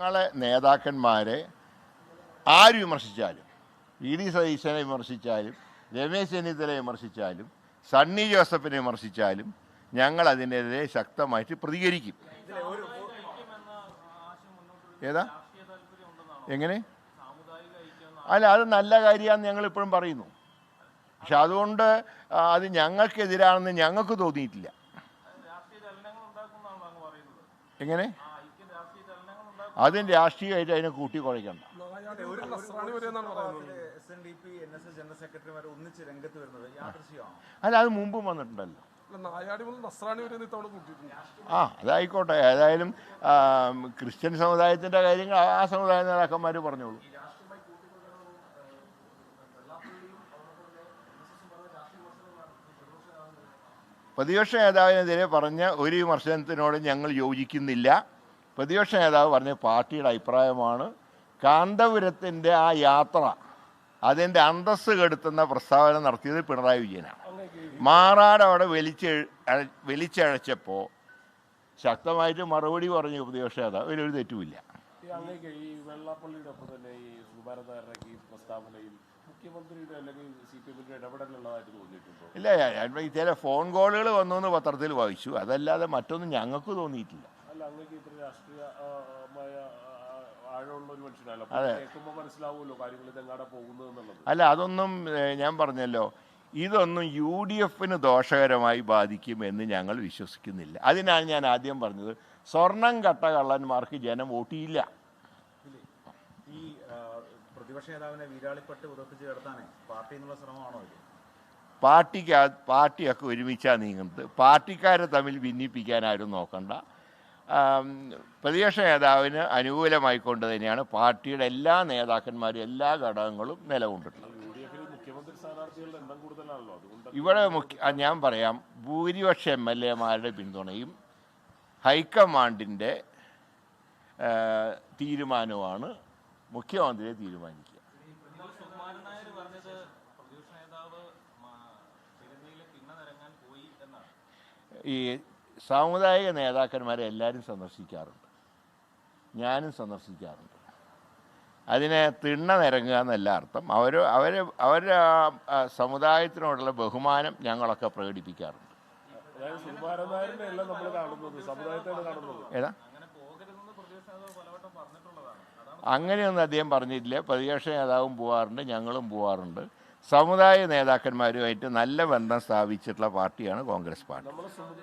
ഞങ്ങളെ നേതാക്കന്മാരെ ആര് വിമർശിച്ചാലും, ഇ ഡി സതീശനെ വിമർശിച്ചാലും, രമേശ് ചെന്നിത്തലയെ വിമർശിച്ചാലും, സണ്ണി ജോസഫിനെ വിമർശിച്ചാലും ഞങ്ങൾ അതിനെതിരെ ശക്തമായിട്ട് പ്രതികരിക്കും. ഏതാ എങ്ങനെ? അല്ല, അത് നല്ല കാര്യമാണെന്ന് ഞങ്ങൾ ഇപ്പോഴും പറയുന്നു. പക്ഷെ അതുകൊണ്ട് അത് ഞങ്ങൾക്കെതിരാണെന്ന് ഞങ്ങൾക്ക് തോന്നിയിട്ടില്ല. എങ്ങനെ? അതിന് രാഷ്ട്രീയമായിട്ട് അതിനെ കൂട്ടി കുഴയ്ക്കണ്ട. അല്ല, അത് മുമ്പും വന്നിട്ടുണ്ടല്ലോ. അതായിക്കോട്ടെ. ഏതായാലും ക്രിസ്ത്യൻ സമുദായത്തിൻ്റെ കാര്യങ്ങൾ ആ സമുദായ നേതാക്കന്മാർ പറഞ്ഞോളൂ. പ്രതിപക്ഷ നേതാവിനെതിരെ പറഞ്ഞ ഒരു വിമർശനത്തിനോട് ഞങ്ങൾ യോജിക്കുന്നില്ല. പ്രതിപക്ഷ നേതാവ് പറഞ്ഞ പാർട്ടിയുടെ അഭിപ്രായമാണ്. കാന്തപുരത്തിൻ്റെ ആ യാത്ര അതിൻ്റെ അന്തസ്സ് കെടുത്തുന്ന പ്രസ്താവന നടത്തിയത് പിണറായി വിജയനാണ്. മാറാട് അവിടെ വലിച്ചഴച്ചപ്പോൾ ശക്തമായിട്ട് മറുപടി പറഞ്ഞു പ്രതിപക്ഷ നേതാവ്. അതിലൊരു തെറ്റുമില്ല. ഈ വെള്ളാപ്പള്ളിയുടെ ഒപ്പം തന്നെ ഈ സുകുമാരനായരുടെ ഈ പ്രസ്താവനയിൽ മുഖ്യമന്ത്രിയുടെ അല്ലെങ്കിൽ CPM-ന്റെ ഇടപെടലുള്ളതായിട്ട് തോന്നിയിട്ടുണ്ടോ? ഇല്ല, ചില ഫോൺ കോളുകൾ വന്നു എന്ന് പത്രത്തിൽ വായിച്ചു. അതല്ലാതെ മറ്റൊന്നും ഞങ്ങൾക്ക് തോന്നിയിട്ടില്ല. അല്ല, അങ്ങേക്ക് ഇത്ര രാഷ്ട്രീയമായ ആഴമുള്ള ഒരു മനുഷ്യനല്ലോ, കേൾക്കുമ്പോൾ മനസ്സിലാവുമല്ലോ കാര്യങ്ങൾ ഇതെങ്ങാടെ പോകുന്നത് എന്നുള്ളത്. അല്ല, അതൊന്നും ഞാൻ പറഞ്ഞല്ലോ, ഇതൊന്നും UDF-ന് ദോഷകരമായി ബാധിക്കുമെന്ന് ഞങ്ങൾ വിശ്വസിക്കുന്നില്ല. അതിനാണ് ഞാൻ ആദ്യം പറഞ്ഞത്, സ്വർണം കട്ട കള്ളന്മാർക്ക് ജനം വോട്ട് ചെയ്യില്ല. ഈ പ്രതിപക്ഷ നേതാവിനെ വീരാളിപ്പെട്ട് ഉറപ്പിച്ച് കിടത്താനേ പാർട്ടി എന്നുള്ള ശ്രമമാണോ ഇത്? പാർട്ടിയൊക്കെ ഒരുമിച്ചാണ് നീങ്ങുന്നത്. പാർട്ടിക്കാരെ തമ്മിൽ ഭിന്നിപ്പിക്കാൻ ആരും നോക്കണ്ട. പ്രതിപക്ഷ നേതാവിന് അനുകൂലമായിക്കൊണ്ട് തന്നെയാണ് പാർട്ടിയുടെ എല്ലാ നേതാക്കന്മാരും എല്ലാ ഘടകങ്ങളും നിലകൊണ്ടിട്ടുള്ളത്. ഇവിടെ ഞാൻ പറയാം, ഭൂരിപക്ഷ MLA-മാരുടെ പിന്തുണയും ഹൈക്കമാൻഡിൻ്റെ തീരുമാനവുമാണ് മുഖ്യമന്ത്രിയെ തീരുമാനിക്കുക. ഈ സാമുദായിക നേതാക്കന്മാരെ എല്ലാവരും സന്ദർശിക്കാറുണ്ട്, ഞാനും സന്ദർശിക്കാറുണ്ട്. അതിനെ തിണ്ണ നിരങ്ങുക എന്നല്ല അർത്ഥം. അവരുടെ സമുദായത്തിനോടുള്ള ബഹുമാനം ഞങ്ങളൊക്കെ പ്രകടിപ്പിക്കാറുണ്ട്. ഏതാ? അങ്ങനെയൊന്നും അദ്ദേഹം പറഞ്ഞിട്ടില്ല. പ്രതിപക്ഷ നേതാവും പോവാറുണ്ട്, ഞങ്ങളും പോവാറുണ്ട്. സമുദായ നേതാക്കന്മാരുമായിട്ട് നല്ല ബന്ധം സ്ഥാപിച്ചിട്ടുള്ള പാർട്ടിയാണ് കോൺഗ്രസ് പാർട്ടി.